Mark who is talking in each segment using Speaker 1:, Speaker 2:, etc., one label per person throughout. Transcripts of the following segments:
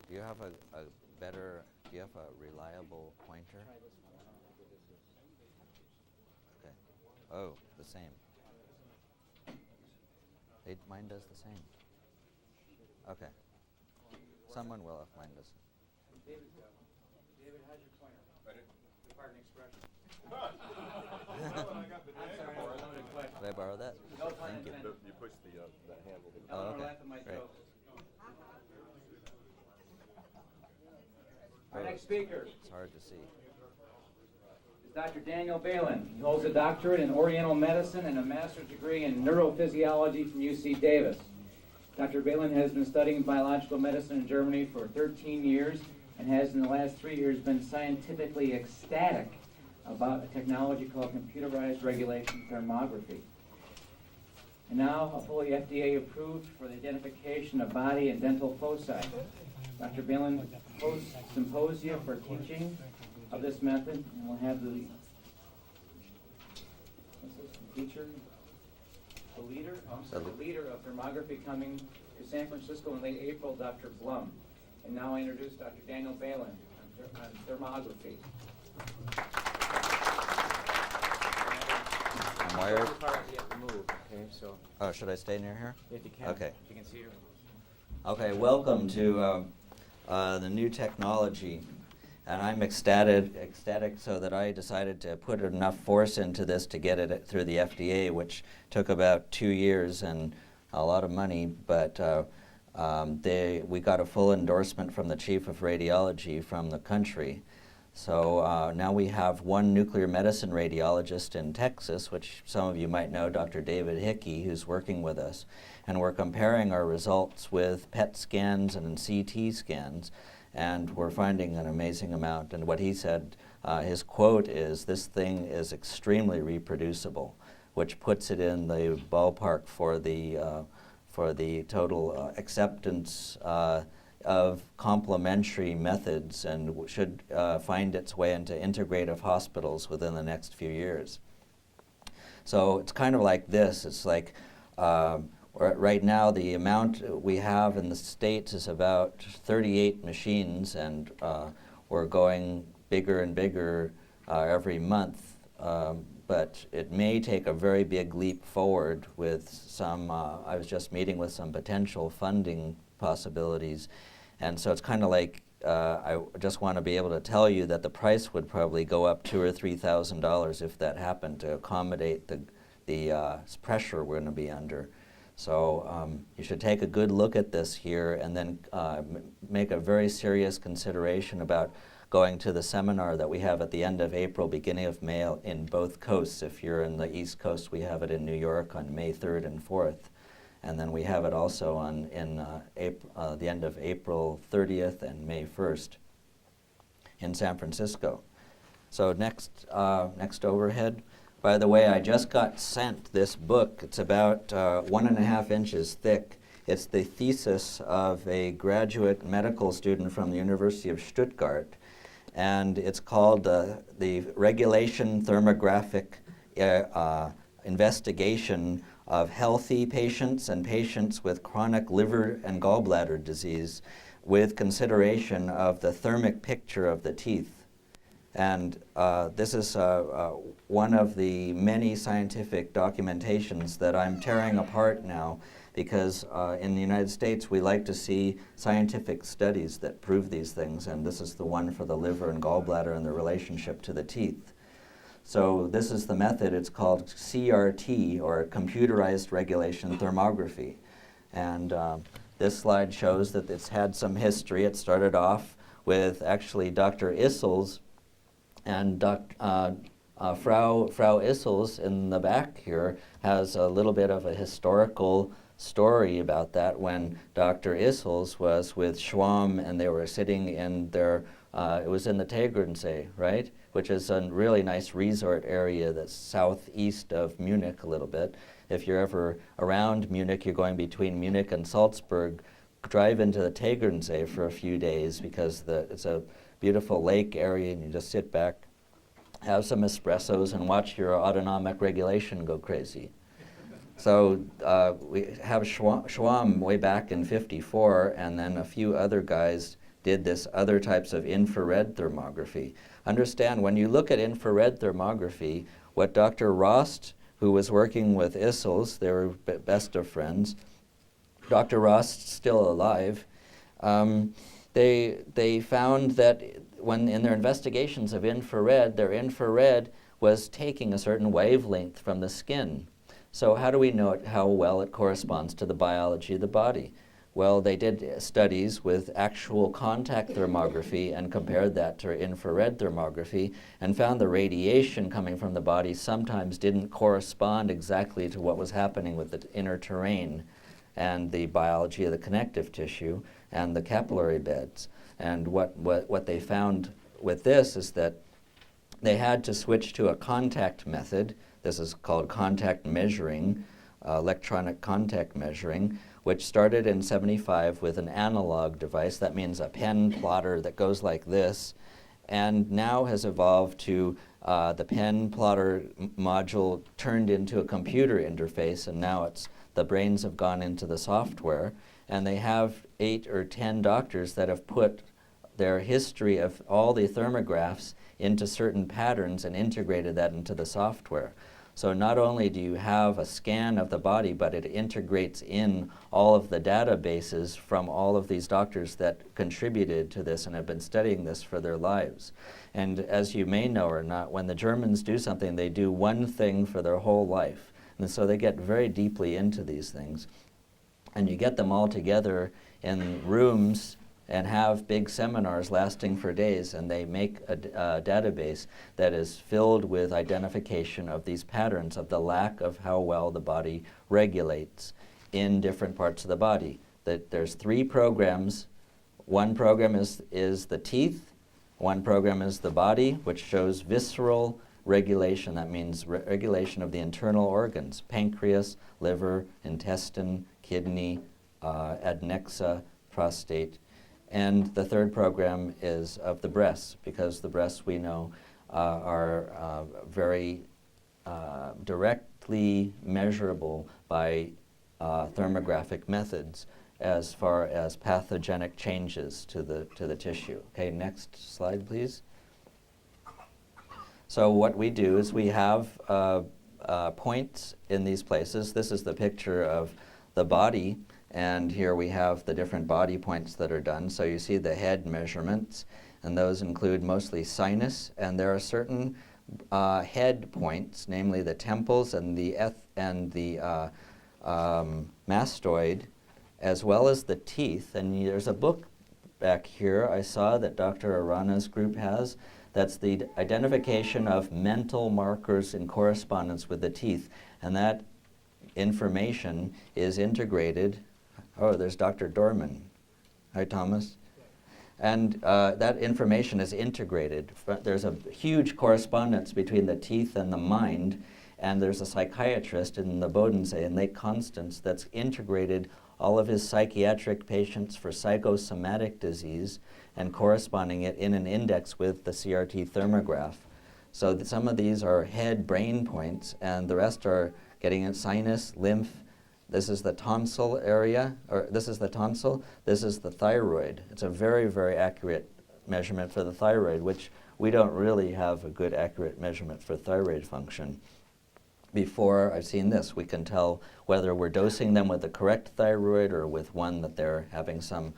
Speaker 1: Do you have a better, do you have a reliable pointer? Okay. Oh, the same. Mine does the same. Okay. Someone will if mine doesn't.
Speaker 2: David, how's your pointer? Pardon the expression.
Speaker 3: I got the
Speaker 2: I'm sorry, I wanted a question.
Speaker 1: Could I borrow that?
Speaker 2: No pun
Speaker 1: Thank you.
Speaker 2: intended.
Speaker 3: You push the handle.
Speaker 2: No,
Speaker 1: Oh,
Speaker 2: no,
Speaker 1: okay.
Speaker 2: laugh at my
Speaker 1: Great.
Speaker 2: joke. Our next speaker
Speaker 1: It's hard to see.
Speaker 2: is Dr. Daniel Beilin. He holds a doctorate in Oriental Medicine and a master's degree in neurophysiology from UC Davis. Dr. Beilin has been studying biological medicine in Germany for 13 years and has in the last 3 years been scientifically ecstatic about a technology called computerized regulation thermography. And now a fully FDA approved for the identification of body and dental foci. Dr. Beilin hosts symposia for teaching of this method, and we'll have the teacher, the leader of thermography coming to San Francisco in late April, Dr. Blum. And now I introduce Dr. Daniel Beilin on thermography.
Speaker 1: I'm wired.
Speaker 2: Okay, so
Speaker 1: Oh, should I stay near here?
Speaker 2: if you can,
Speaker 1: Okay.
Speaker 2: if you can see her.
Speaker 1: Okay, welcome to the new technology. And I'm ecstatic so that I decided to put enough force into this to get it through the FDA, which took about 2 years and a lot of money, but we got a full endorsement from the chief of radiology from the country. So now we have one nuclear medicine radiologist in Texas, which some of you might know, Dr. David Hickey, who's working with us. And we're comparing our results with PET scans and CT scans, and we're finding an amazing amount. And what he said, his quote is, "This thing is extremely reproducible," which puts it in the ballpark for the total acceptance of complementary methods, and should find its way into integrative hospitals within the next few years. So it's kind of like this. It's like right now the amount we have in the States is about 38 machines, and we're going bigger and bigger every month. But it may take a very big leap forward with some, I was just meeting with some potential funding possibilities. And so it's kind of like, I just want to be able to tell you that the price would probably go up $2,000 or $3,000 if that happened, to accommodate the pressure we're going to be under. So you should take a good look at this here, and then make a very serious consideration about going to the seminar that we have at the end of April, beginning of May in both coasts. If you're in the East Coast, we have it in New York on May 3rd and 4th. And then we have it also in the end of April 30th and May 1st in San Francisco. So next overhead. By the way, I just got sent this book. It's about 1.5 inches thick. It's the thesis of a graduate medical student from the University of Stuttgart. And it's called the Regulation Thermographic Investigation of Healthy Patients and Patients with Chronic Liver and Gallbladder Disease, with consideration of the thermic picture of the teeth. And this is one of the many scientific documentations that I'm tearing apart now, because in the United States we like to see scientific studies that prove these things, and this is the one for the liver and gallbladder and the relationship to the teeth. So this is the method. It's called CRT, or computerized regulation thermography. And this slide shows that it's had some history. It started off with actually Dr. Issels, and Frau Issels in the back here has a little bit of a historical story about that, when Dr. Issels was with Schwamm and they were sitting in their, it was in the Tegernsee, right? Which is a really nice resort area that's southeast of Munich a little bit. If you're ever around Munich, you're going between Munich and Salzburg, drive into the Tegernsee for a few days, because it's a beautiful lake area, and you just sit back, have some espressos, and watch your autonomic regulation go crazy. So we have Schwamm way back in '54, and then a few other guys did this other types of infrared thermography. Understand, when you look at infrared thermography, what Dr. Rost, who was working with Issels, they were best of friends, Dr. Rost's still alive, they found that when in their investigations of infrared, their infrared was taking a certain wavelength from the skin. So how do we know how well it corresponds to the biology of the body? Well, they did studies with actual contact thermography and compared that to infrared thermography and found the radiation coming from the body sometimes didn't correspond exactly to what was happening with the inner terrain and the biology of the connective tissue and the capillary beds. And what they found with this is that they had to switch to a contact method. This is called contact measuring, electronic contact measuring, which started in '75 with an analog device. That means a pen plotter that goes like this, and now has evolved to the pen plotter module turned into a computer interface, and now the brains have gone into the software, and they have 8 or 10 doctors that have put their history of all the thermographs into certain patterns and integrated that into the software. So not only do you have a scan of the body, but it integrates in all of the databases from all of these doctors that contributed to this and have been studying this for their lives. And as you may know or not, when the Germans do something, they do one thing for their whole life. And so they get very deeply into these things. And you get them all together in rooms and have big seminars lasting for days, and they make a database that is filled with identification of these patterns of the lack of how well the body regulates in different parts of the body. There's 3 programs. One program is the teeth, one program is the body, which shows visceral regulation. That means regulation of the internal organs, pancreas, liver, intestine, kidney, adnexa, prostate. And the third program is of the breasts, because the breasts we know are very directly measurable by thermographic methods as far as pathogenic changes to the tissue. Okay, next slide, please. So what we do is we have points in these places. This is the picture of the body. And here we have the different body points that are done. So you see the head measurements, and those include mostly sinus. And there are certain head points, namely the temples and the mastoid, as well as the teeth. And there's a book back here I saw that Dr. Arana's group has. That's the identification of mental markers in correspondence with the teeth. And that information is integrated. Oh, there's Dr. Dorman. Hi, Thomas. And that information is integrated. There's a huge correspondence between the teeth and the mind, and there's a psychiatrist in the Bodensee, in Lake Constance, that's integrated all of his psychiatric patients for psychosomatic disease and corresponding it in an index with the CRT thermograph. So some of these are head-brain points, and the rest are getting in sinus, lymph. This is the tonsil area, or this is the tonsil, this is the thyroid. It's a very, very accurate measurement for the thyroid, which we don't really have a good accurate measurement for thyroid function. Before I've seen this, we can tell whether we're dosing them with the correct thyroid or with one that they're having some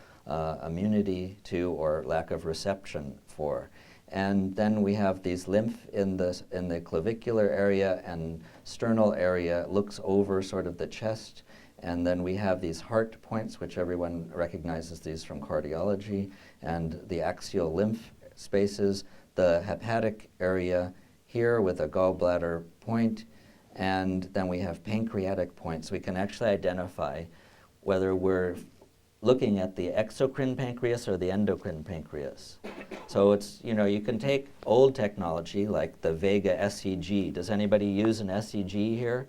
Speaker 1: immunity to or lack of reception for. And then we have these lymph in the clavicular area and sternal area, looks over sort of the chest. And then we have these heart points, which everyone recognizes these from cardiology, and the axial lymph spaces, the hepatic area here with a gallbladder point, and then we have pancreatic points. We can actually identify whether we're looking at the exocrine pancreas or the endocrine pancreas. So it's, you can take old technology like the Vega SEG. Does anybody use an SEG here?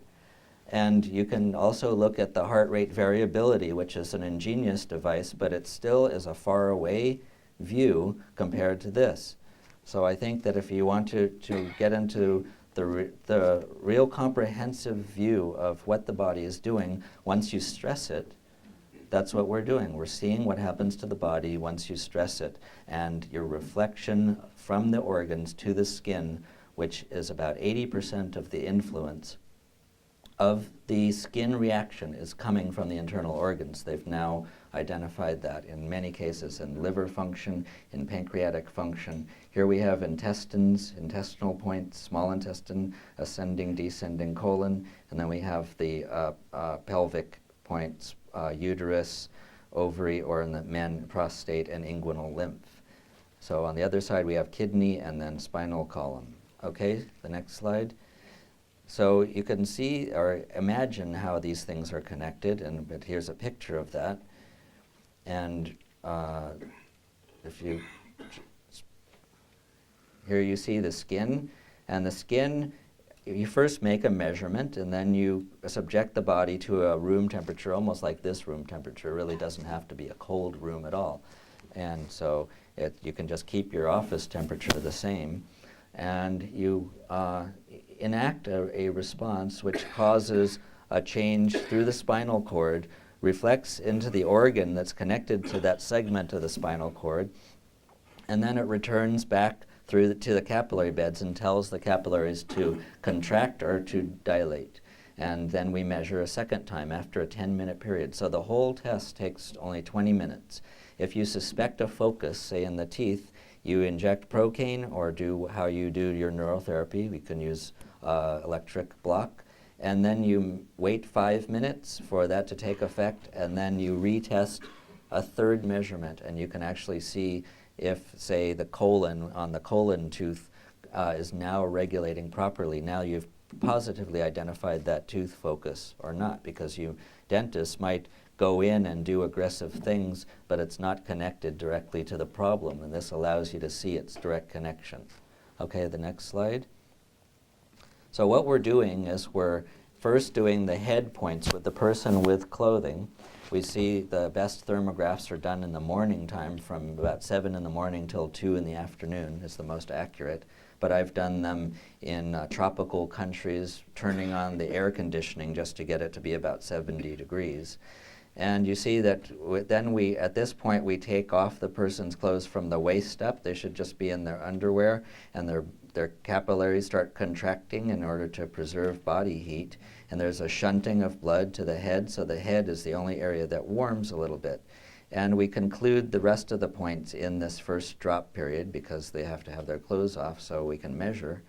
Speaker 1: And you can also look at the heart rate variability, which is an ingenious device, but it still is a far away view compared to this. So I think that if you want to get into the real comprehensive view of what the body is doing, once you stress it, that's what we're doing. We're seeing what happens to the body once you stress it, and your reflection from the organs to the skin, which is about 80% of the influence of the skin reaction, is coming from the internal organs. They've now identified that in many cases in liver function, in pancreatic function. Here we have intestines, intestinal points, small intestine, ascending, descending colon, and then we have the pelvic points, uterus, ovary, or in the men, prostate and inguinal lymph. So on the other side we have kidney and then spinal column. Okay, the next slide. So you can see or imagine how these things are connected, but here's a picture of that. And here you see the skin, and the skin, you first make a measurement, and then you subject the body to a room temperature, almost like this room temperature. It really doesn't have to be a cold room at all. And so you can just keep your office temperature the same, and you enact a response which causes a change through the spinal cord, reflects into the organ that's connected to that segment of the spinal cord, and then it returns back to the capillary beds and tells the capillaries to contract or to dilate. And then we measure a second time after a 10-minute period. So the whole test takes only 20 minutes. If you suspect a focus, say in the teeth, you inject Procaine or do how you do your neurotherapy. We can use electric block. And then you wait 5 minutes for that to take effect, and then you retest a third measurement, and you can actually see if, say, the colon on the colon tooth is now regulating properly. Now you've positively identified that tooth focus or not, because dentists might go in and do aggressive things, but it's not connected directly to the problem, and this allows you to see its direct connection. Okay, the next slide. So what we're doing is we're first doing the head points with the person with clothing. We see the best thermographs are done in the morning time, from about 7 in the morning till 2 in the afternoon is the most accurate. But I've done them in tropical countries, turning on the air conditioning just to get it to be about 70 degrees. And you see that then at this point, we take off the person's clothes from the waist up. They should just be in their underwear, and their capillaries start contracting in order to preserve body heat. And there's a shunting of blood to the head, so the head is the only area that warms a little bit. And we conclude the rest of the points in this first drop period, because they have to have their clothes off so we can measure.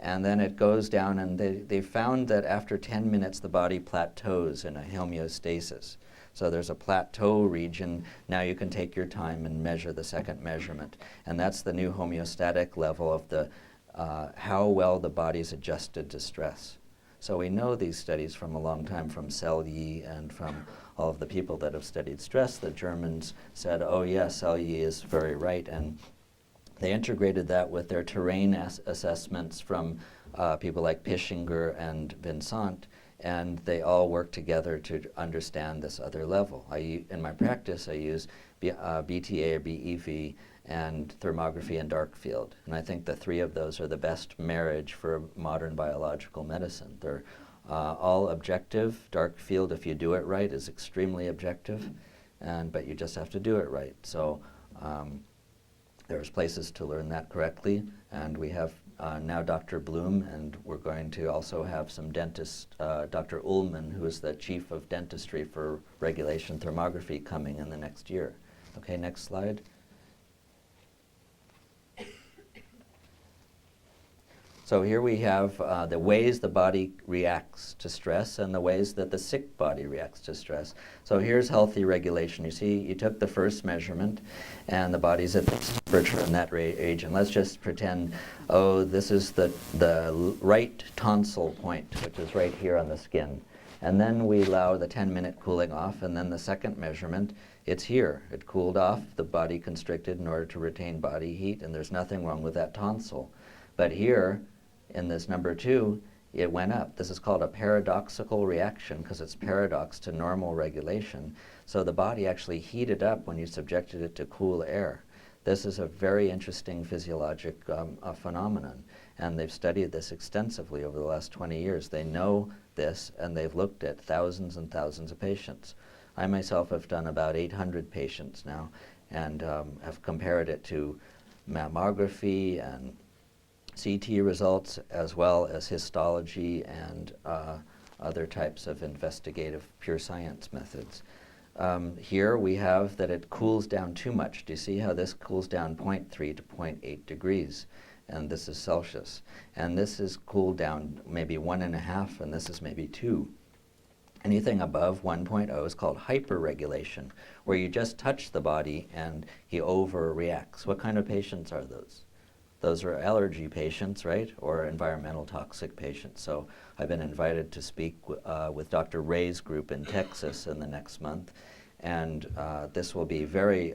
Speaker 1: And then it goes down, and they found that after 10 minutes the body plateaus in a homeostasis. So there's a plateau region. Now you can take your time and measure the second measurement. And that's the new homeostatic level of the how well the body's adjusted to stress. So we know these studies from a long time, from Selye and from all of the people that have studied stress. The Germans said, oh yes, Selye is very right. And they integrated that with their terrain assessments from people like Pischinger and Vincent, and they all work together to understand this other level. In my practice, I use BTA or BEV and thermography and dark field. And I think the three of those are the best marriage for modern biological medicine. They're all objective. Dark field, if you do it right, is extremely objective, but you just have to do it right. So there's places to learn that correctly, and we have now Dr. Bloom, and we're going to also have some dentists, Dr. Ullman, who is the chief of dentistry for regulation thermography, coming in the next year. Okay, next slide. So here we have the ways the body reacts to stress and the ways that the sick body reacts to stress. So here's healthy regulation. You see, you took the first measurement, and the body's at this temperature in that age. And let's just pretend, oh, this is the right tonsil point, which is right here on the skin. And then we allow the 10-minute cooling off, and then the second measurement, it's here. It cooled off, the body constricted in order to retain body heat, and there's nothing wrong with that tonsil. But here, in this number 2, it went up. This is called a paradoxical reaction, because it's paradox to normal regulation. So the body actually heated up when you subjected it to cool air. This is a very interesting physiologic phenomenon, and they've studied this extensively over the last 20 years. They know this, and they've looked at thousands and thousands of patients. I myself have done about 800 patients now and have compared it to mammography and CT results as well as histology and other types of investigative pure science methods. Here we have that it cools down too much. Do you see how this cools down 0.3 to 0.8 degrees? And this is Celsius. And this is cooled down maybe 1.5, and this is maybe 2. Anything above 1.0 is called hyperregulation, where you just touch the body and he overreacts. What kind of patients are those? Those are allergy patients, right, or environmental toxic patients. So I've been invited to speak with Dr. Ray's group in Texas in the next month, and this will be a very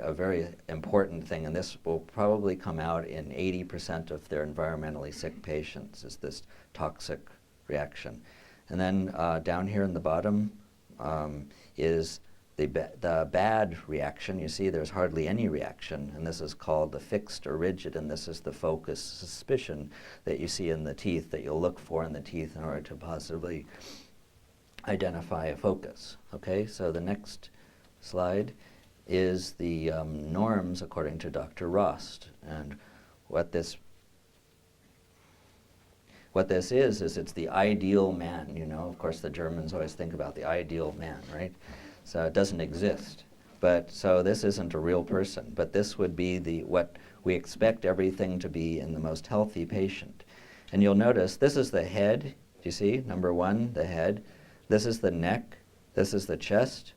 Speaker 1: important thing, and this will probably come out in 80% of their environmentally sick patients, is this toxic reaction. And then down here in the bottom is the bad reaction. You see there's hardly any reaction, and this is called the fixed or rigid, and this is the focus suspicion that you see in the teeth, that you'll look for in the teeth in order to possibly identify a focus. Okay, so the next slide is the norms according to Dr. Rost. And what this is it's the ideal man, you know. Of course, the Germans always think about the ideal man, right? So it doesn't exist. But so this isn't a real person, but this would be what we expect everything to be in the most healthy patient. And you'll notice this is the head. Do you see? Number 1, the head. This is the neck. This is the chest.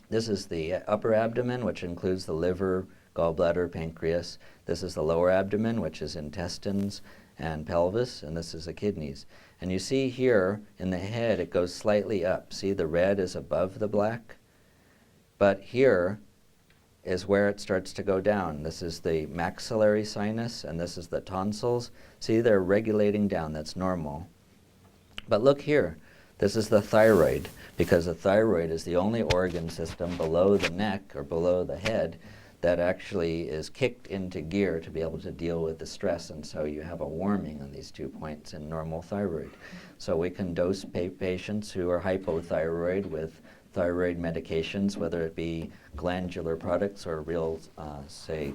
Speaker 1: This is the upper abdomen, which includes the liver, gallbladder, pancreas. This is the lower abdomen, which is intestines and pelvis, and this is the kidneys. And you see here in the head it goes slightly up. See, the red is above the black, but here is where it starts to go down. This is the maxillary sinus, and this is the tonsils. See, they're regulating down. That's normal. But look here. This is the thyroid, because the thyroid is the only organ system below the neck or below the head that actually is kicked into gear to be able to deal with the stress, and so you have a warming on these 2 points in normal thyroid. So we can dose patients who are hypothyroid with thyroid medications, whether it be glandular products or real, say,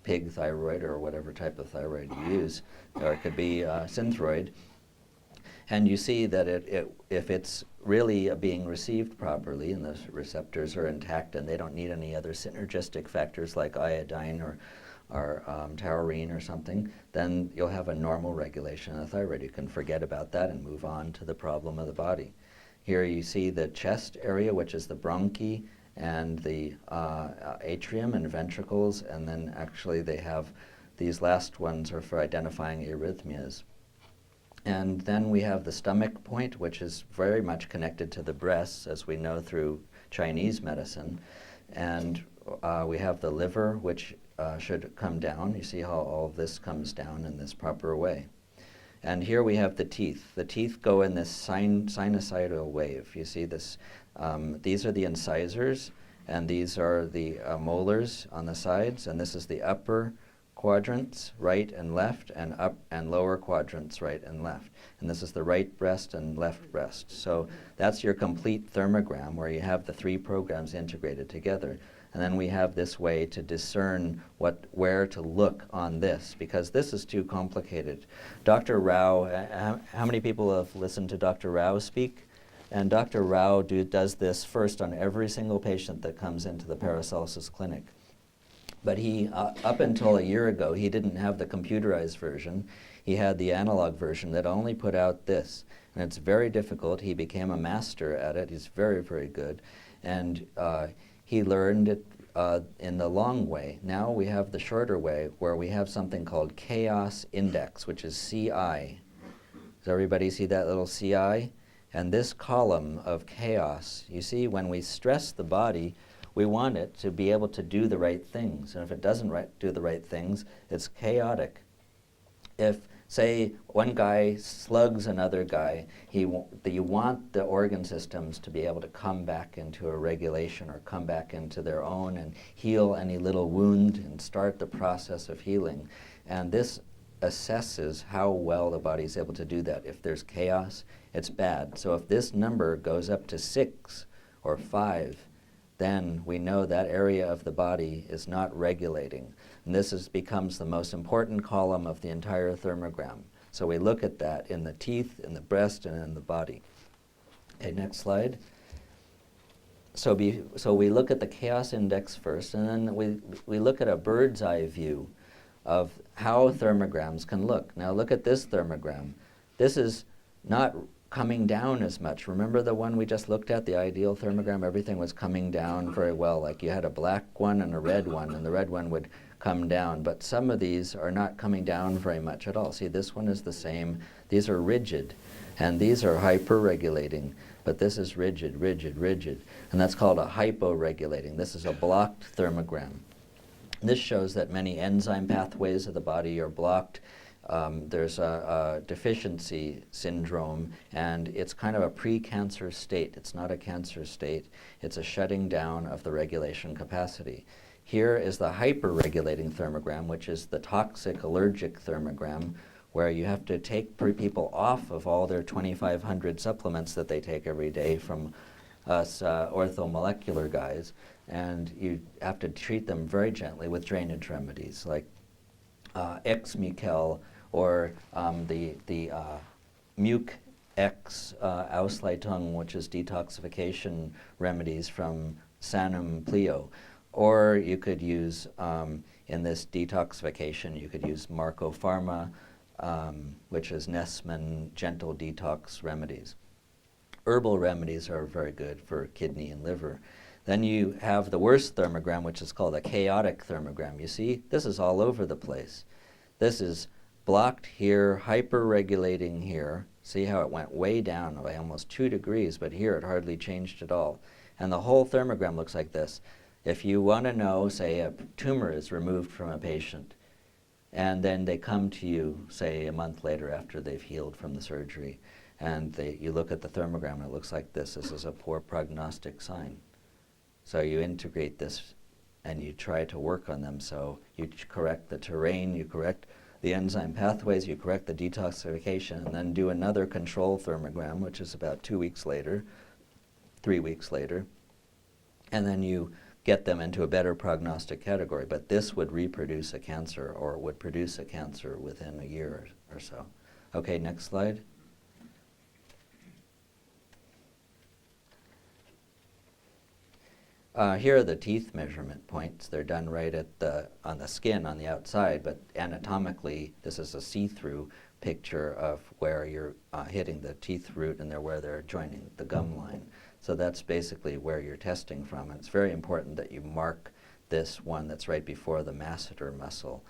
Speaker 1: pig thyroid or whatever type of thyroid you use, or it could be synthroid. And you see that if it's really being received properly and the receptors are intact and they don't need any other synergistic factors like iodine or taurine or something, then you'll have a normal regulation of the thyroid. You can forget about that and move on to the problem of the body. Here you see the chest area, which is the bronchi and the atrium and ventricles, and then actually they have these last ones are for identifying arrhythmias. And then we have the stomach point, which is very much connected to the breasts, as we know through Chinese medicine. And we have the liver, which should come down. You see how all of this comes down in this proper way. And here we have the teeth. The teeth go in this sinusoidal wave. You see this. These are the incisors, and these are the molars on the sides, and this is the upper quadrants, right and left, and up and lower quadrants, right and left. And this is the right breast and left breast. So that's your complete thermogram, where you have the 3 programs integrated together. And then we have this way to discern where to look on this, because this is too complicated. Dr. Rao, how many people have listened to Dr. Rao speak? And Dr. Rao does this first on every single patient that comes into the Paracelsus clinic. But he, up until a year ago, he didn't have the computerized version. He had the analog version that only put out this. And it's very difficult. He became a master at it. He's very, very good. And he learned it in the long way. Now we have the shorter way, where we have something called chaos index, which is CI. Does everybody see that little CI? And this column of chaos, you see, when we stress the body, we want it to be able to do the right things. And if it doesn't do the right things, it's chaotic. If, say, one guy slugs another guy, you want the organ systems to be able to come back into a regulation or come back into their own and heal any little wound and start the process of healing. And this assesses how well the body is able to do that. If there's chaos, it's bad. So if this number goes up to 6, or 5, then we know that area of the body is not regulating. And this becomes the most important column of the entire thermogram. So we look at that in the teeth, in the breast, and in the body. Okay, next slide. So we look at the chaos index first, and then we look at a bird's eye view of how thermograms can look. Now look at this thermogram. This is not coming down as much. Remember the one we just looked at, the ideal thermogram? Everything was coming down very well. Like you had a black one and a red one, and the red one would come down. But some of these are not coming down very much at all. See, this one is the same. These are rigid, and these are hyper-regulating. But this is rigid, rigid, rigid. And that's called a hypo-regulating. This is a blocked thermogram. This shows that many enzyme pathways of the body are blocked. There's a deficiency syndrome, and it's kind of a pre-cancer state. It's not a cancer state. It's a shutting down of the regulation capacity. Here is the hyper-regulating thermogram, which is the toxic allergic thermogram, where you have to take people off of all their 2,500 supplements that they take every day from us orthomolecular guys, and you have to treat them very gently with drainage remedies like X-Mukel or the Muc-X Ausleitung, which is detoxification remedies from Sanum Plio. Or you could use, in this detoxification, you could use Marco Pharma, which is Nessman gentle detox remedies. Herbal remedies are very good for kidney and liver. Then you have the worst thermogram, which is called a chaotic thermogram. You see, this is all over the place. This is blocked here, hyper-regulating here. See how it went way down by almost 2 degrees, but here it hardly changed at all. And the whole thermogram looks like this. If you want to know, say, a tumor is removed from a patient, and then they come to you, say, a month later after they've healed from the surgery, and you look at the thermogram and it looks like this. This is a poor prognostic sign. So you integrate this and you try to work on them. So you correct the terrain, you correct the enzyme pathways, you correct the detoxification, and then do another control thermogram, which is about 2 weeks later, 3 weeks later, and then you get them into a better prognostic category. But this would reproduce a cancer, or would produce a cancer within a year or so. Okay, next slide. Here are the teeth measurement points. They're done right at on the skin on the outside, but anatomically this is a see-through picture of where you're hitting the teeth root and where they're joining the gum line. So that's basically where you're testing from. And it's very important that you mark this one that's right before the masseter muscle,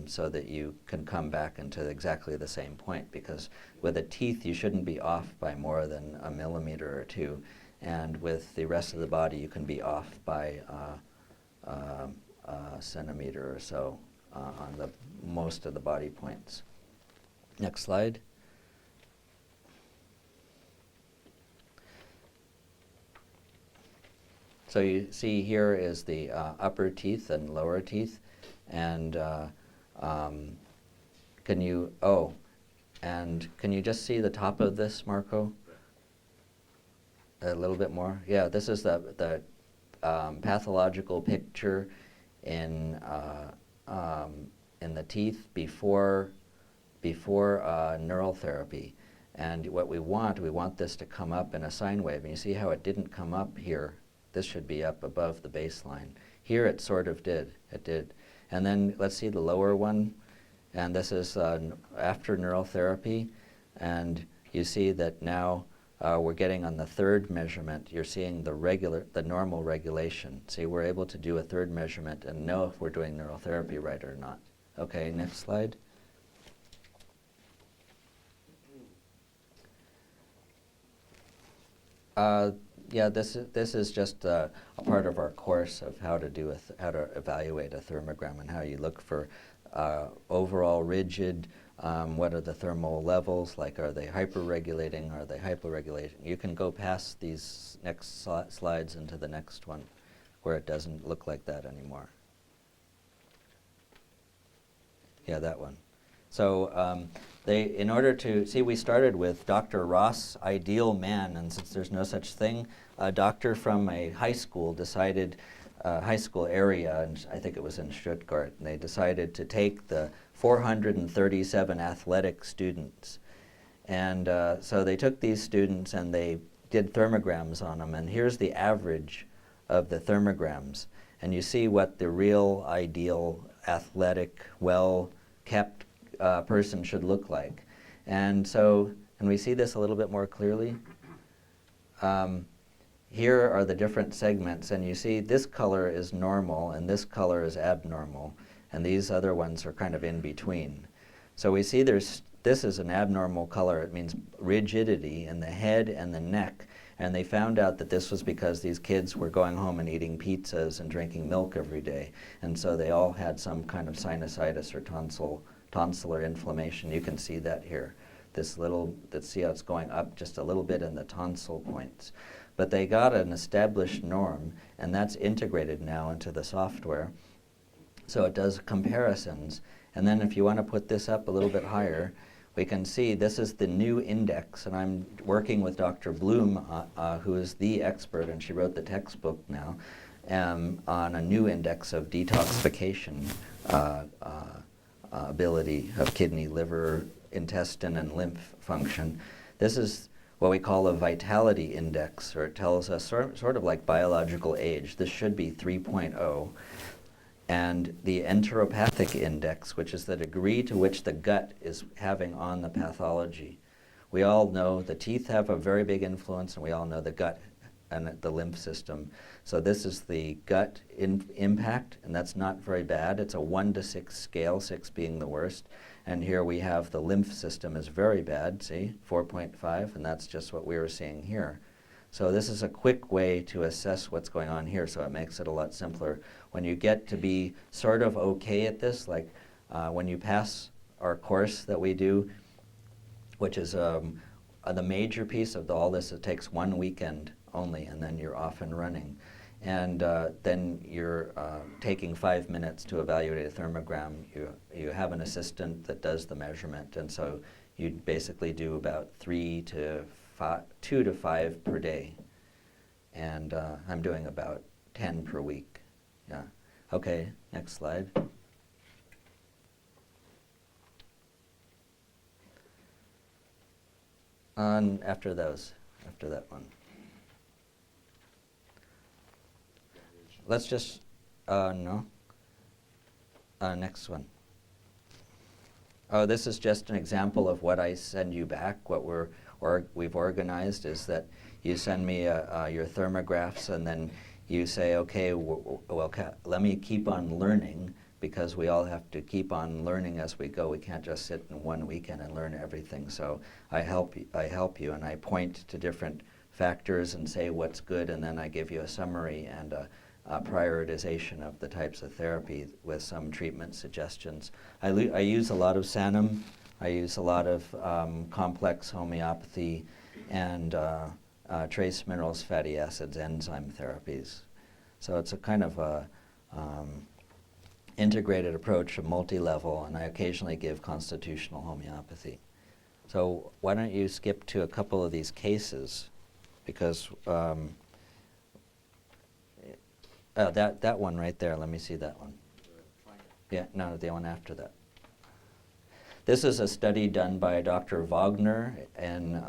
Speaker 1: so that you can come back into exactly the same point, because with the teeth you shouldn't be off by more than a millimeter or 2. And with the rest of the body, you can be off by a centimeter or so on most of the body points. Next slide. So you see here is the upper teeth and lower teeth, and can you just see the top of this, Marco? A little bit more. Yeah, this is the pathological picture in the teeth before neural therapy. And what we want this to come up in a sine wave. And you see how it didn't come up here. This should be up above the baseline. Here it sort of did. It did. And then let's see the lower one. And this is after neural therapy. And you see that now we're getting on the third measurement, you're seeing the normal regulation. See, we're able to do a third measurement and know if we're doing neural therapy right or not. Okay, next slide. Yeah, this is just a part of our course of how to evaluate a thermogram and how you look for overall rigid. What are the thermal levels? Like, are they hyper-regulating? Are they hypo-regulating? You can go past these next slides into the next one, where it doesn't look like that anymore. Yeah, that one. So in order to see, we started with Dr. Ross' ideal man, and since there's no such thing, a doctor from a high school decided, high school area, and I think it was in Stuttgart, and they decided to take the 437 athletic students. And so they took these students and they did thermograms on them, and here's the average of the thermograms. And you see what the real ideal athletic, well-kept person should look like. And so, can we see this a little bit more clearly? Here are the different segments, and you see this color is normal and this color is abnormal, and these other ones are kind of in between. So we see this is an abnormal color. It means rigidity in the head and the neck. And they found out that this was because these kids were going home and eating pizzas and drinking milk every day. And so they all had some kind of sinusitis or tonsillar inflammation. You can see that here. Let's see how it's going up just a little bit in the tonsil points. But they got an established norm, and that's integrated now into the software. So it does comparisons. And then if you want to put this up a little bit higher, we can see this is the new index, and I'm working with Dr. Bloom, who is the expert, and she wrote the textbook now, on a new index of detoxification ability of kidney, liver, intestine, and lymph function. This is what we call a vitality index, or it tells us sort of like biological age. This should be 3.0. And the enteropathic index, which is the degree to which the gut is having on the pathology. We all know the teeth have a very big influence, and we all know the gut and the lymph system. So this is the gut impact, and that's not very bad. It's a 1 to 6 scale, 6 being the worst. And here we have the lymph system is very bad, see, 4.5, and that's just what we were seeing here. So this is a quick way to assess what's going on here, so it makes it a lot simpler. When you get to be sort of okay at this, like when you pass our course that we do, which is the major piece of all this, it takes 1 weekend only, and then you're off and running. And then you're taking 5 minutes to evaluate a thermogram. You have an assistant that does the measurement, and so you basically do about 2 to 5 per day. And I'm doing about 10 per week. Yeah. Okay, next slide. After that one. Let's just, no. Next one. Oh, this is just an example of what I send you back. What we've organized is that you send me your thermographs, and then you say, okay, well, let me keep on learning, because we all have to keep on learning as we go. We can't just sit in 1 weekend and learn everything. So I help you, and I point to different factors and say what's good, and then I give you a summary and a prioritization of the types of therapy with some treatment suggestions. I use a lot of Sanum. I use a lot of complex homeopathy and trace minerals, fatty acids, enzyme therapies. So it's a kind of a integrated approach, a multi-level, and I occasionally give constitutional homeopathy. So why don't you skip to a couple of these cases, because that one right there, let me see that one. Yeah, no, the one after that. This is a study done by Dr. Wagner, and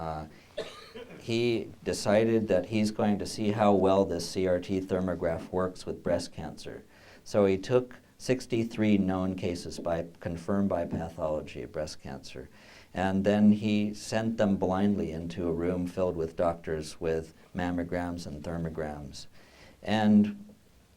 Speaker 1: he decided that he's going to see how well this CRT thermograph works with breast cancer. So he took 63 known cases confirmed by pathology of breast cancer, and then he sent them blindly into a room filled with doctors with mammograms and thermograms, and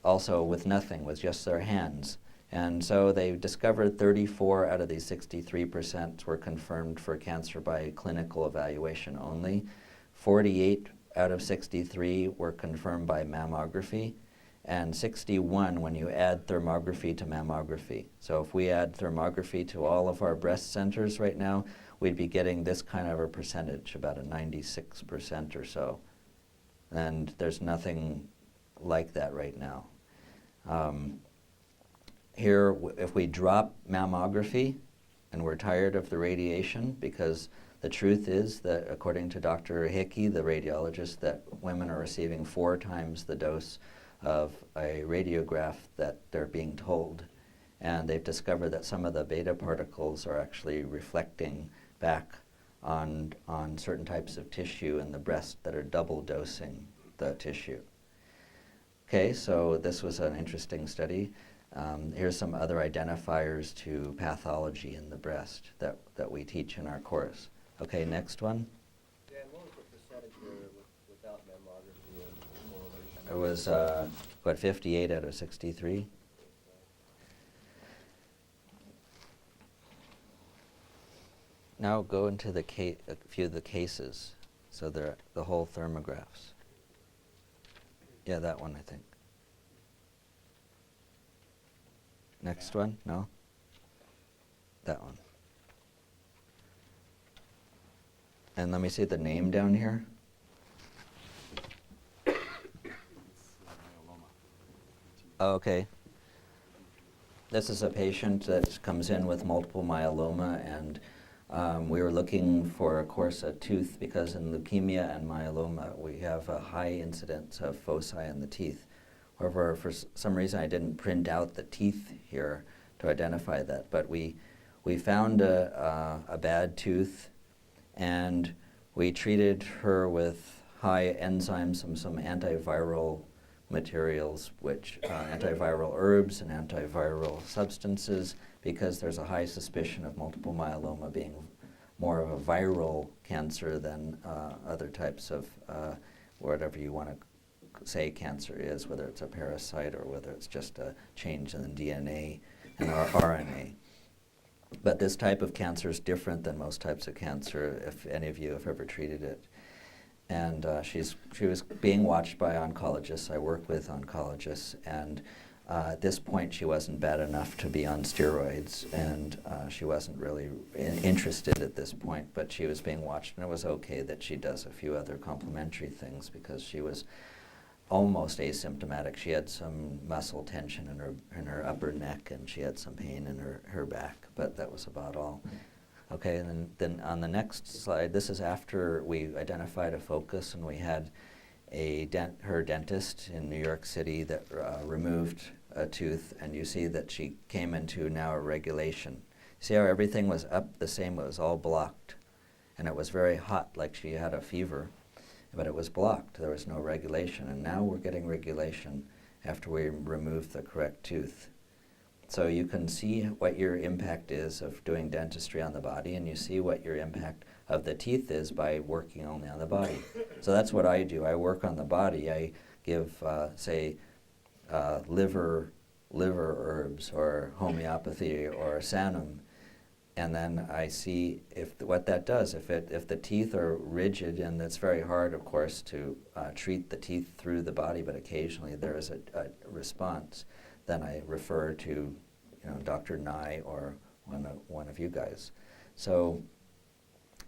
Speaker 1: also with nothing, with just their hands. And so they discovered 34 out of these 63% were confirmed for cancer by clinical evaluation only. 48 out of 63 were confirmed by mammography, and 61 when you add thermography to mammography. So if we add thermography to all of our breast centers right now, we'd be getting this kind of a percentage, about a 96% or so. And there's nothing like that right now. Here, if we drop mammography and we're tired of the radiation, because the truth is that according to Dr. Hickey, the radiologist, that women are receiving 4 times the dose of a radiograph that they're being told. And they've discovered that some of the beta particles are actually reflecting back on certain types of tissue in the breast that are double dosing the tissue. Okay, so this was an interesting study. Here's some other identifiers to pathology in the breast that we teach in our course. Okay, next one.
Speaker 3: Dan, what was the percentage here without mammography and correlation?
Speaker 1: It was, 58 out of 63? Now go into a few of the cases. So the whole thermographs. Yeah, that one, I think. Next one? No? That one. And let me see the name down here. Oh, okay. This is a patient that comes in with multiple myeloma, and we were looking for, of course, a tooth, because in leukemia and myeloma we have a high incidence of foci in the teeth. However, for some reason I didn't print out the teeth here to identify that, but we found a bad tooth, and we treated her with high enzymes and some antiviral materials, which antiviral herbs and antiviral substances, because there's a high suspicion of multiple myeloma being more of a viral cancer than other types of whatever you want to say cancer is, whether it's a parasite or whether it's just a change in the DNA and our RNA. But this type of cancer is different than most types of cancer, if any of you have ever treated it. And she was being watched by oncologists. I work with oncologists, and at this point she wasn't bad enough to be on steroids, and she wasn't really interested at this point, but she was being watched, and it was okay that she does a few other complementary things, because she was almost asymptomatic. She had some muscle tension in her upper neck, and she had some pain in her back, but that was about all. Okay, and then on the next slide, this is after we identified a focus, and we had her dentist in New York City that removed a tooth, and you see that she came into now a regulation. See how everything was up the same, it was all blocked, and it was very hot, like she had a fever, but it was blocked, there was no regulation, and now we're getting regulation after we removed the correct tooth. So you can see what your impact is of doing dentistry on the body, and you see what your impact of the teeth is by working only on the body. So that's what I do. I work on the body. I give, say, liver herbs or homeopathy or sanum, and then I see what that does. If the teeth are rigid, and it's very hard, of course, to treat the teeth through the body, but occasionally there is a response, then I refer to, Dr. Nye or one of you guys. So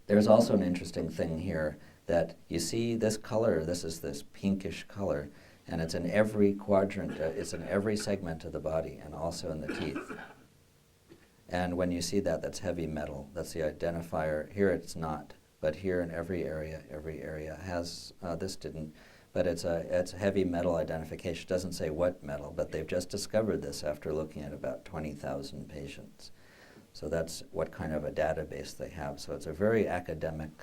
Speaker 1: there's also an interesting thing here that you see this color. This is this pinkish color, and it's in every quadrant. It's in every segment of the body, and also in the teeth. And when you see that, that's heavy metal. That's the identifier. Here it's not, but here in every area has. This didn't. But it's a heavy metal identification. It doesn't say what metal, but they've just discovered this after looking at about 20,000 patients. So that's what kind of a database they have. So it's a very academically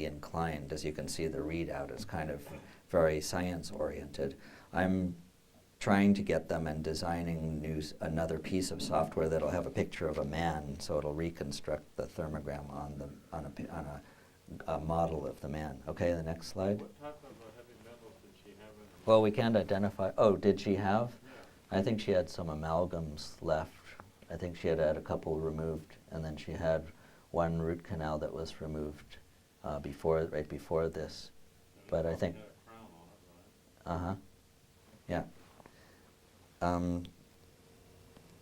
Speaker 1: inclined. As you can see, the readout is kind of very science-oriented. I'm trying to get them and designing another piece of software that'll have a picture of a man, so it'll reconstruct the thermogram on a model of the man. Okay, the next slide.
Speaker 3: What type of heavy metals did she have in her?
Speaker 1: Well, we can't identify. Oh, did she have? Yeah. I think she had some amalgams left. I think she had a couple removed, and then she had one root canal that was removed right before this. But I think. Uh-huh. Yeah.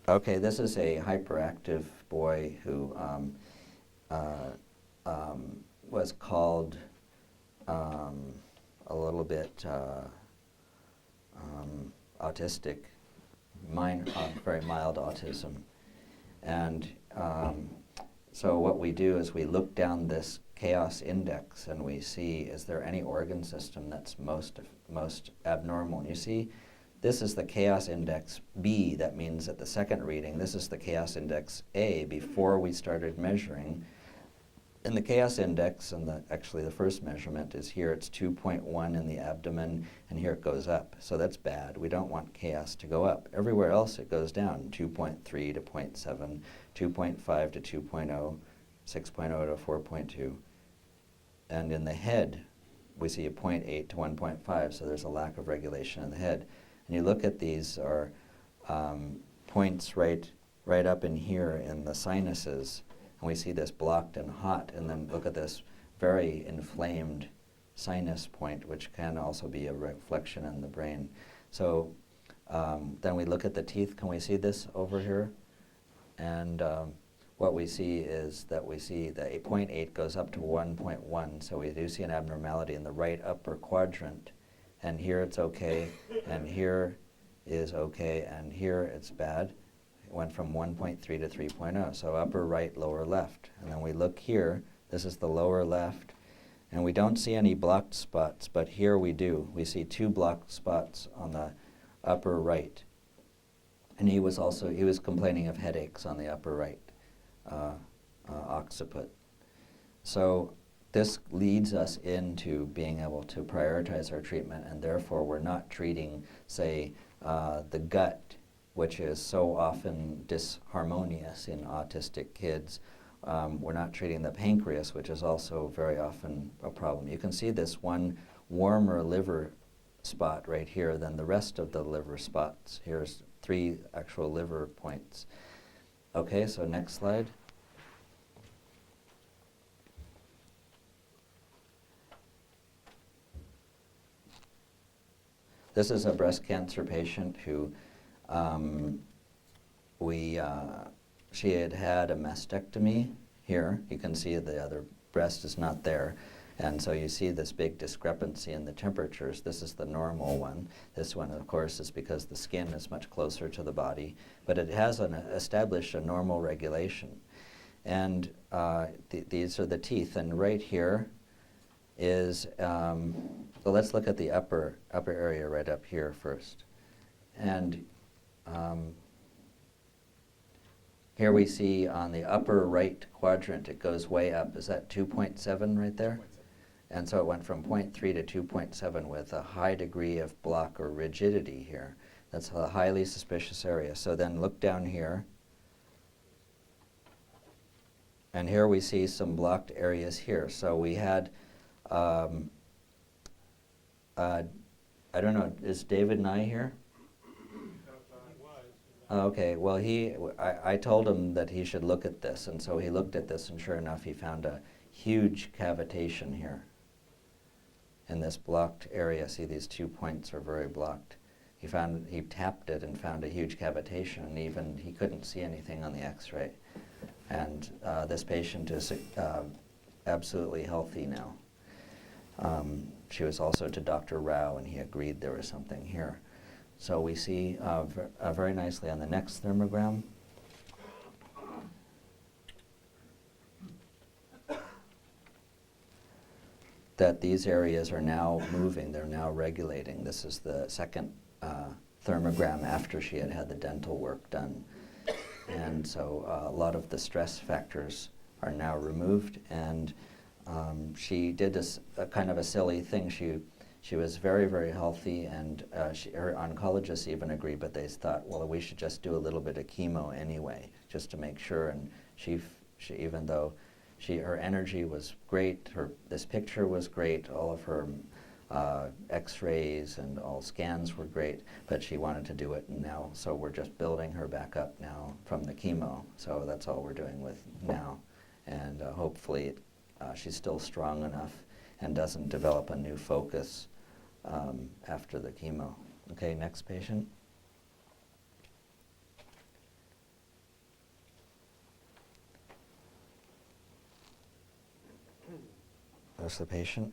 Speaker 1: Okay, this is a hyperactive boy who was called a little bit autistic, very mild autism. And so what we do is we look down this chaos index and we see, is there any organ system that's most abnormal? And you see, this is the chaos index B. That means at the second reading, this is the chaos index A before we started measuring. And the chaos index, and actually the first measurement is here, it's 2.1 in the abdomen, and here it goes up. So that's bad. We don't want chaos to go up. Everywhere else it goes down, 2.3 to 0.7, 2.5 to 2.0, 6.0 to 4.2. And in the head, we see a 0.8 to 1.5, so there's a lack of regulation in the head. And you look at these are points right up in here in the sinuses, and we see this blocked and hot, and then look at this very inflamed sinus point, which can also be a reflection in the brain. So then we look at the teeth. Can we see this over here? And what we see is that we see the 0.8 goes up to 1.1, so we do see an abnormality in the right upper quadrant. And here it's okay, and here is okay, and here it's bad. It went from 1.3 to 3.0, so upper right, lower left. And then we look here, this is the lower left, and we don't see any blocked spots, but here we do. We see 2 blocked spots on the upper right. And he was complaining of headaches on the upper right occiput. So this leads us into being able to prioritize our treatment, and therefore we're not treating, say, the gut, which is so often disharmonious in autistic kids. We're not treating the pancreas, which is also very often a problem. You can see this one warmer liver spot right here than the rest of the liver spots. Here's 3 actual liver points. Okay, so next slide. This is a breast cancer patient who she had had a mastectomy here. You can see the other breast is not there. And so you see this big discrepancy in the temperatures. This is the normal one. This one, of course, is because the skin is much closer to the body. But it has established a normal regulation. And these are the teeth. And right here is, so let's look at the upper area right up here first. And here we see on the upper right quadrant, it goes way up. Is that 2.7 right there? And so it went from 0.3 to 2.7 with a high degree of block or rigidity here. That's a highly suspicious area. So then look down here. And here we see some blocked areas here. So we had, I don't know, is David Nye here? Okay, well I told him that he should look at this, and so he looked at this, and sure enough he found a huge cavitation here in this blocked area. See, these 2 points are very blocked. He tapped it and found a huge cavitation, and even he couldn't see anything on the x-ray. And this patient is absolutely healthy now. She was also to Dr. Rao, and he agreed there was something here. So we see very nicely on the next thermogram that these areas are now moving, they're now regulating. This is the second thermogram after she had had the dental work done. And so a lot of the stress factors are now removed, and she did a kind of a silly thing. She was very, very healthy, and her oncologists even agreed, but they thought, well, we should just do a little bit of chemo anyway, just to make sure. And she even though her energy was great, this picture was great, all of her x-rays and all scans were great, but she wanted to do it now. So we're just building her back up now from the chemo. So that's all we're doing with now. And hopefully she's still strong enough and doesn't develop a new focus after the chemo. Okay, next patient. That's the patient.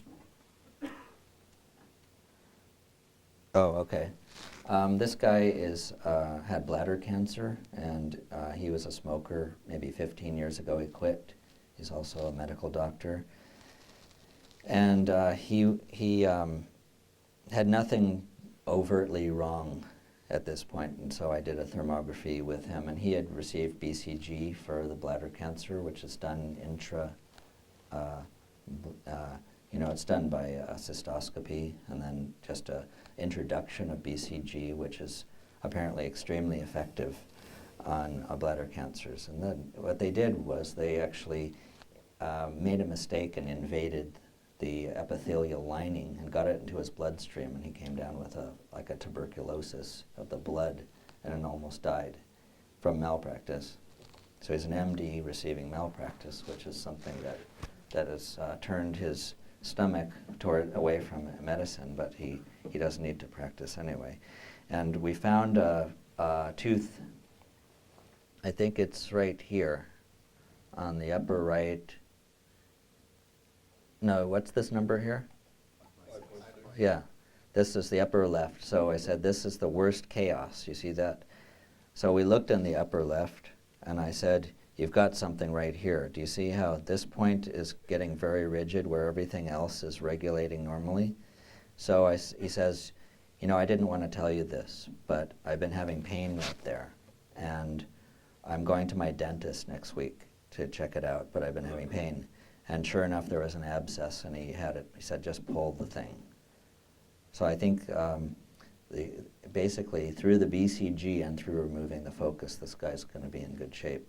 Speaker 1: Oh, okay. This guy had bladder cancer, and he was a smoker. Maybe 15 years ago he quit. He's also a medical doctor. And he had nothing overtly wrong at this point, and so I did a thermography with him, and he had received BCG for the bladder cancer, which is done it's done by a cystoscopy, and then just a introduction of BCG, which is apparently extremely effective on bladder cancers. And then what they did was they actually made a mistake and invaded the epithelial lining and got it into his bloodstream, and he came down with a tuberculosis of the blood and almost died from malpractice. So he's an MD receiving malpractice, which is something that has turned his stomach away from medicine, but he doesn't need to practice anyway. And we found a tooth, I think it's right here on the upper right. No, what's this number here? Yeah, this is the upper left. So I said, this is the worst chaos. You see that? So we looked in the upper left, and I said, you've got something right here. Do you see how this point is getting very rigid where everything else is regulating normally? So he says, I didn't want to tell you this, but I've been having pain right there, and I'm going to my dentist next week to check it out, but I've been having pain. And sure enough, there was an abscess, and he said, just pull the thing. So I think basically through the BCG and through removing the focus, this guy's going to be in good shape.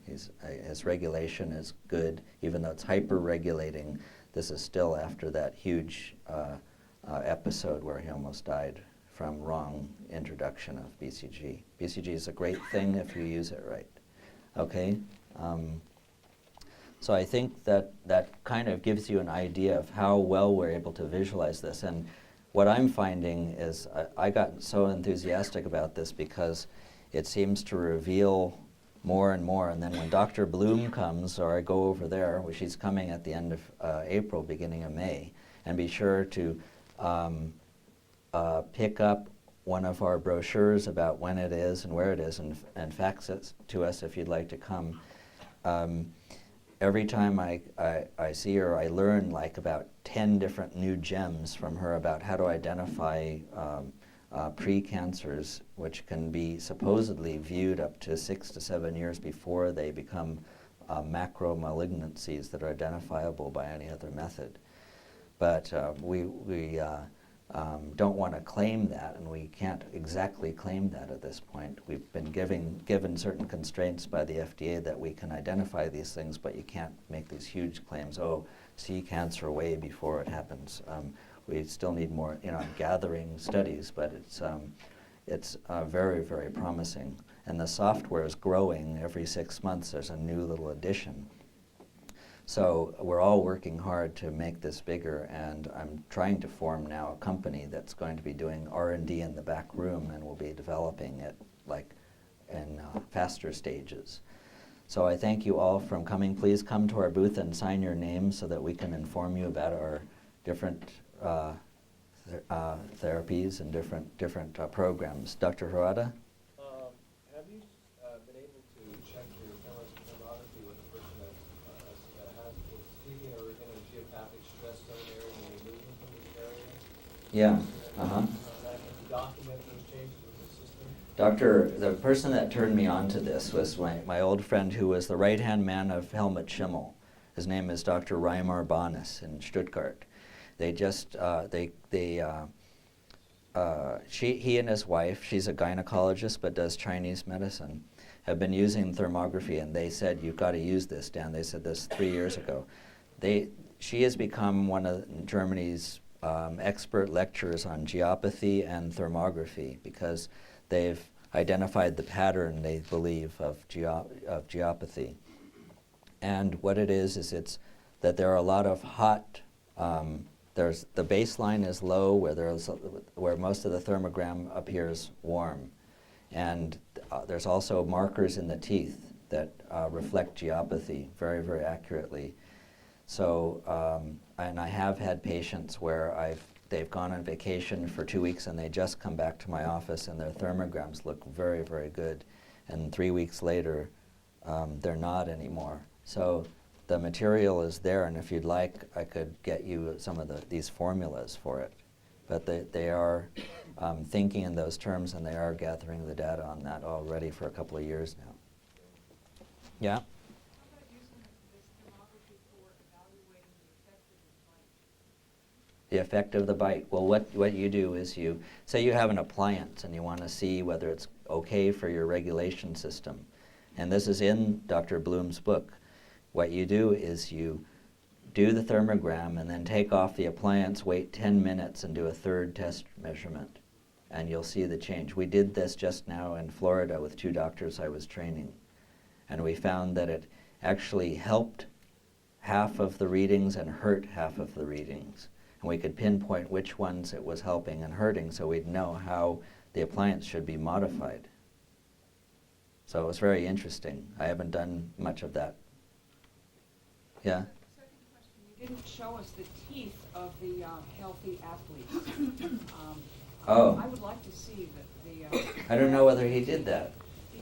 Speaker 1: His regulation is good, even though it's hyper-regulating. This is still after that huge episode where he almost died from wrong introduction of BCG. BCG is a great thing if you use it right. Okay? So I think that kind of gives you an idea of how well we're able to visualize this. And what I'm finding is I got so enthusiastic about this because it seems to reveal more and more. And then when Dr. Bloom comes, or I go over there, which she's coming at the end of April, beginning of May, and be sure to pick up one of our brochures about when it is and where it is, and fax it to us if you'd like to come. Every time I see her, I learn like about 10 different new gems from her about how to identify pre-cancers, which can be supposedly viewed up to 6 to 7 years before they become macro malignancies that are identifiable by any other method. But we don't want to claim that, and we can't exactly claim that at this point. We've been given certain constraints by the FDA that we can identify these things, but you can't make these huge claims, see cancer way before it happens. We still need more, gathering studies, but it's very, very promising. And the software is growing. Every 6 months there's a new little addition. So we're all working hard to make this bigger, and I'm trying to form now a company that's going to be doing R&D in the back room, and we'll be developing it like in faster stages. So I thank you all for coming. Please come to our booth and sign your name so that we can inform you about our different therapies and different programs. Dr. Harada?
Speaker 3: Have you been able to check your thermography with a person that is sleeping or in a geopathic stress zone area and they're moving from this area?
Speaker 1: Yeah.
Speaker 3: Can you document those changes in the system?
Speaker 1: The person that turned me on to this was my old friend who was the right-hand man of Helmut Schimmel. His name is Dr. Reimar Bonnes in Stuttgart. He and his wife, she's a gynecologist but does Chinese medicine, have been using thermography, and they said, you've got to use this, Dan. They said this 3 years ago. She has become one of Germany's expert lecturers on geopathy and thermography because they've identified the pattern, they believe, of geopathy. And what it is it's that there are a lot of hot, the baseline is low where most of the thermogram appears warm. And there's also markers in the teeth that reflect geopathy very, very accurately. So, and I have had patients where I've they've gone on vacation for 2 weeks and they just come back to my office and their thermograms look very, very good. And 3 weeks later, they're not anymore. So the material is there, and if you'd like, I could get you some of these formulas for it. But they are thinking in those terms, and they are gathering the data on that already for a couple of years now. Yeah?
Speaker 4: How about using this thermography for evaluating the effect of the bite?
Speaker 1: The effect of the bite. Well, what you do is you say you have an appliance and you want to see whether it's okay for your regulation system. And this is in Dr. Bloom's book. What you do is you do the thermogram and then take off the appliance, wait 10 minutes and do a third test measurement. And you'll see the change. We did this just now in Florida with 2 doctors I was training. And we found that it actually helped half of the readings and hurt half of the readings. And we could pinpoint which ones it was helping and hurting, so we'd know how the appliance should be modified. So it was very interesting. I haven't done much of that. Yeah?
Speaker 4: Second question, you didn't show us the teeth of the healthy athletes.
Speaker 1: Oh.
Speaker 4: I would like to see the
Speaker 1: I don't know whether he did that.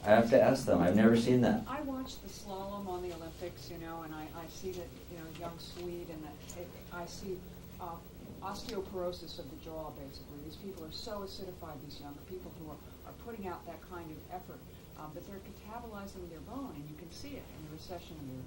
Speaker 1: I have to ask them. I've never seen that.
Speaker 4: I watched the slalom on the Olympics, and I see that, young Swede, and I see osteoporosis of the jaw, basically. These people are so acidified, these young people who are putting out that kind of effort, but they're catabolizing their bone, and you can see it in the recession of their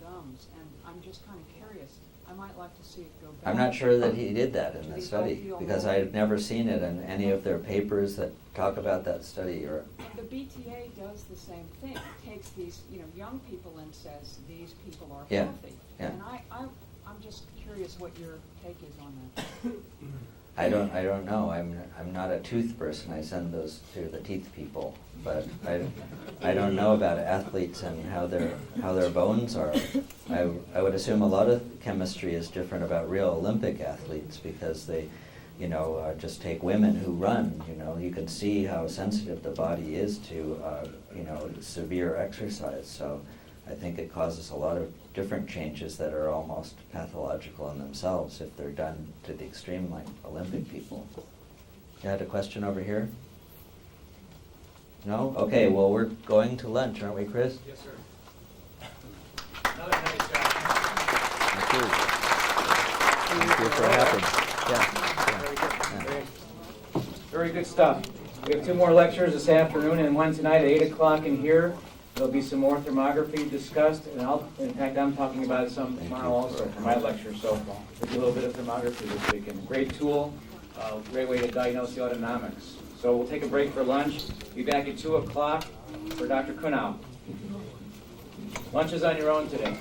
Speaker 4: gums. And I'm just kind of curious. I might like to see it go back.
Speaker 1: I'm not sure that he did that in the
Speaker 4: These
Speaker 1: study
Speaker 4: ideal
Speaker 1: because I've never seen it in any of their papers that talk about that study. Or
Speaker 4: The BTA does the same thing. It takes these, young people and says these people are
Speaker 1: Yeah,
Speaker 4: healthy.
Speaker 1: yeah.
Speaker 4: And I'm just curious what your take is on that.
Speaker 1: I don't know. I'm not a tooth person. I send those to the teeth people, but I don't know about athletes and how their bones are. I would assume a lot of chemistry is different about real Olympic athletes because they, just take women who run. You can see how sensitive the body is to severe exercise. So I think it causes a lot of different changes that are almost pathological in themselves if they're done to the extreme like Olympic people. You had a question over here? No? Okay, well, we're going to lunch, aren't we, Chris?
Speaker 3: Yes, sir.
Speaker 2: Another nice job.
Speaker 1: Thank you. Thank you for having. Yeah.
Speaker 2: Very good. Very good stuff. We have 2 more lectures this afternoon and one tonight at 8 o'clock in here. There'll be some more thermography discussed, and in fact, I'm talking about some tomorrow also for my lecture, so we'll do a little bit of thermography this weekend. Great tool, great way to diagnose the autonomics. So we'll take a break for lunch. Be back at 2 o'clock for Dr. Kunau. Lunch is on your own today.